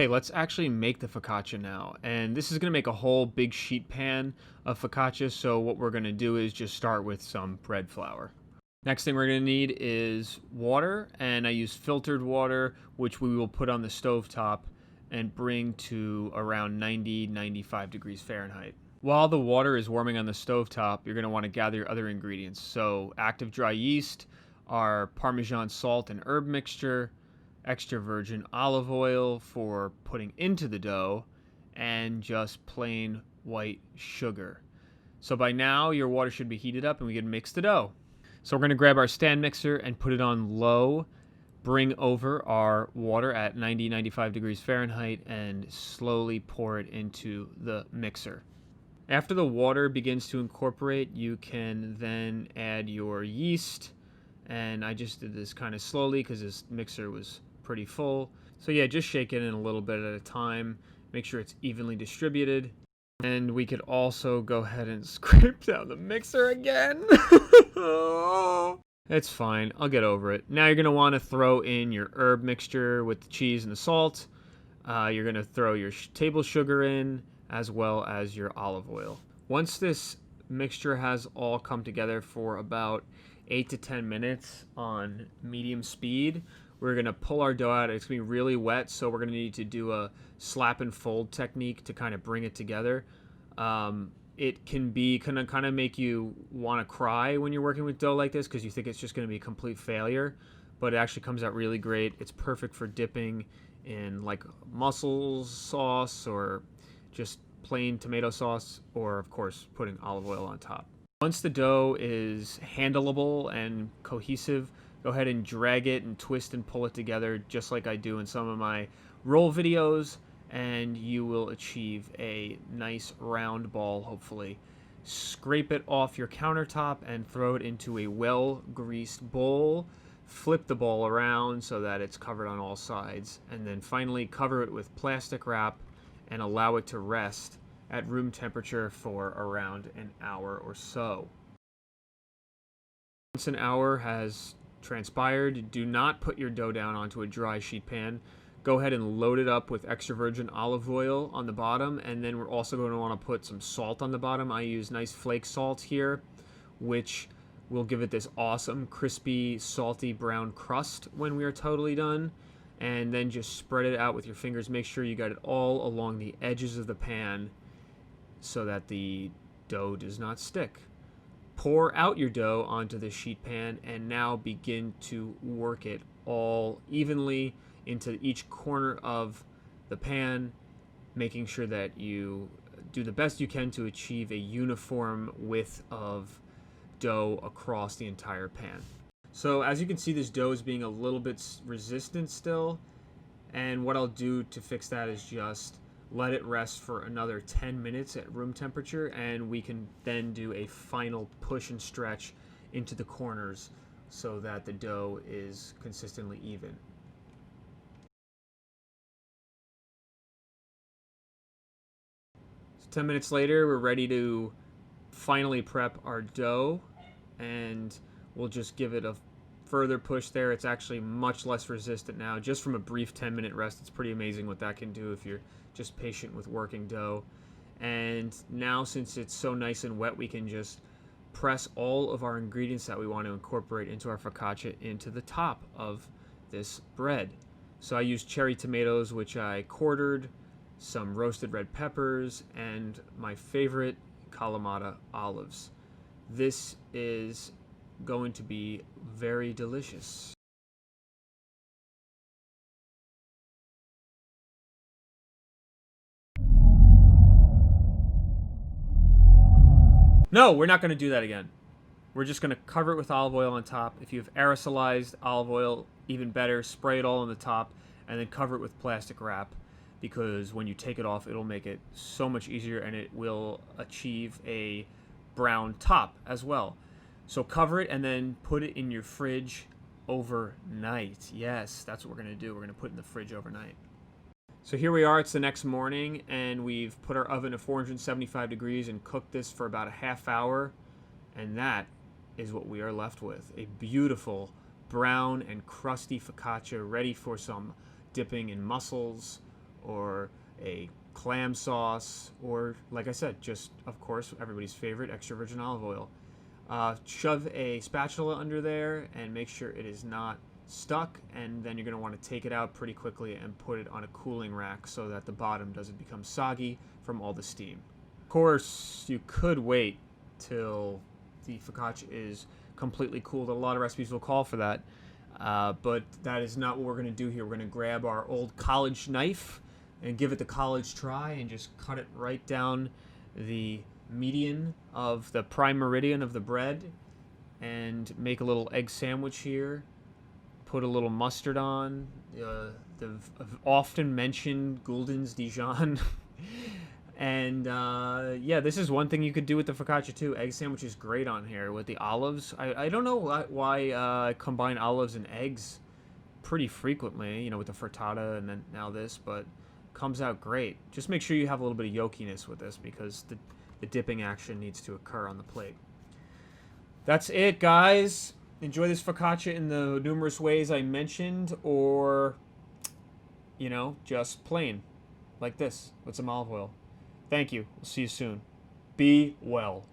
Okay, let's actually make the focaccia now. And this is going to make a whole big sheet pan of focaccia. So what we're going to do is just start with some bread flour. Next thing we're going to need is water. And I use filtered water, which we will put on the stove top and bring to around 95 degrees Fahrenheit. While the water is warming on the stove top, you're going to want to gather your other ingredients. So active dry yeast, our Parmesan salt and herb mixture, extra virgin olive oil for putting into the dough, and just plain white sugar. So by now your water should be heated up and we can mix the dough. So we're going to grab our stand mixer and put it on low, bring over our water at 95 degrees Fahrenheit, and slowly pour it into the mixer. After the water begins to incorporate, you can then add your yeast, and I just did this kind of slowly because this mixer was pretty full. So yeah, just shake it in a little bit at a time. Make sure it's evenly distributed. And we could also go ahead and scrape down the mixer again. It's fine. I'll get over it. Now you're going to want to throw in your herb mixture with the cheese and the salt. You're going to throw your table sugar in, as well as your olive oil. Once this mixture has all come together for about 8 to 10 minutes on medium speed, we're going to pull our dough out. It's going to be really wet, so we're going to need to do a slap and fold technique to kind of bring it together. It can kind of make you want to cry when you're working with dough like this because you think it's just going to be a complete failure, but it actually comes out really great. It's perfect for dipping in like mussels sauce or just plain tomato sauce, or of course putting olive oil on top. Once the dough is handleable and cohesive, go ahead and drag it and twist and pull it together just like I do in some of my roll videos, and you will achieve a nice round ball, hopefully. Scrape it off your countertop and throw it into a well-greased bowl. Flip the bowl around so that it's covered on all sides, and then finally cover it with plastic wrap and allow it to rest at room temperature for around an hour or so. Once an hour has transpired, do not put your dough down onto a dry sheet pan. Go ahead and load it up with extra virgin olive oil on the bottom, and then we're also going to want to put some salt on the bottom. I use nice flake salt here, which will give it this awesome crispy salty brown crust when we are totally done. And then just spread it out with your fingers. Make sure you got it all along the edges of the pan so that the dough does not stick. Pour out your dough onto the sheet pan and now begin to work it all evenly into each corner of the pan, making sure that you do the best you can to achieve a uniform width of dough across the entire pan. So as you can see, this dough is being a little bit resistant still, and what I'll do to fix that is just let it rest for another 10 minutes at room temperature, and we can then do a final push and stretch into the corners so that the dough is consistently even. So 10 minutes later, we're ready to finally prep our dough, and we'll just give it a further push there. It's actually much less resistant now. Just from a brief 10-minute rest, it's pretty amazing what that can do if you're just patient with working dough. And now, since it's so nice and wet, we can just press all of our ingredients that we want to incorporate into our focaccia into the top of this bread. So I used cherry tomatoes, which I quartered, some roasted red peppers, and my favorite kalamata olives. This is going to be very delicious. No, we're not going to do that again. We're just going to cover it with olive oil on top. If you have aerosolized olive oil, even better, spray it all on the top and then cover it with plastic wrap, because when you take it off, it'll make it so much easier and it will achieve a brown top as well. So cover it and then put it in your fridge overnight. Yes, that's what we're going to do. We're going to put it in the fridge overnight. So here we are, it's the next morning, and we've put our oven to 475 degrees and cooked this for about a half hour, and that is what we are left with. A beautiful brown and crusty focaccia ready for some dipping in mussels or a clam sauce, or like I said, just of course everybody's favorite extra virgin olive oil. Shove a spatula under there and make sure it is not stuck, and then you're going to want to take it out pretty quickly and put it on a cooling rack so that the bottom doesn't become soggy from all the steam. Of course, you could wait till the focaccia is completely cooled. A lot of recipes will call for that, but that is not what we're going to do here. We're going to grab our old college knife and give it the college try and just cut it right down the median of the prime meridian of the bread and make a little egg sandwich here. Put a little mustard on, the often mentioned Gulden's Dijon. And yeah, this is one thing you could do with the focaccia too. Egg sandwich is great on here with the olives. I don't know why I combine olives and eggs pretty frequently, you know, with the frittata and then now this, but comes out great. Just make sure you have a little bit of yolkiness with this because the dipping action needs to occur on the plate. That's it, guys. Enjoy this focaccia in the numerous ways I mentioned, or, you know, just plain, like this, with some olive oil. Thank you. We'll see you soon. Be well.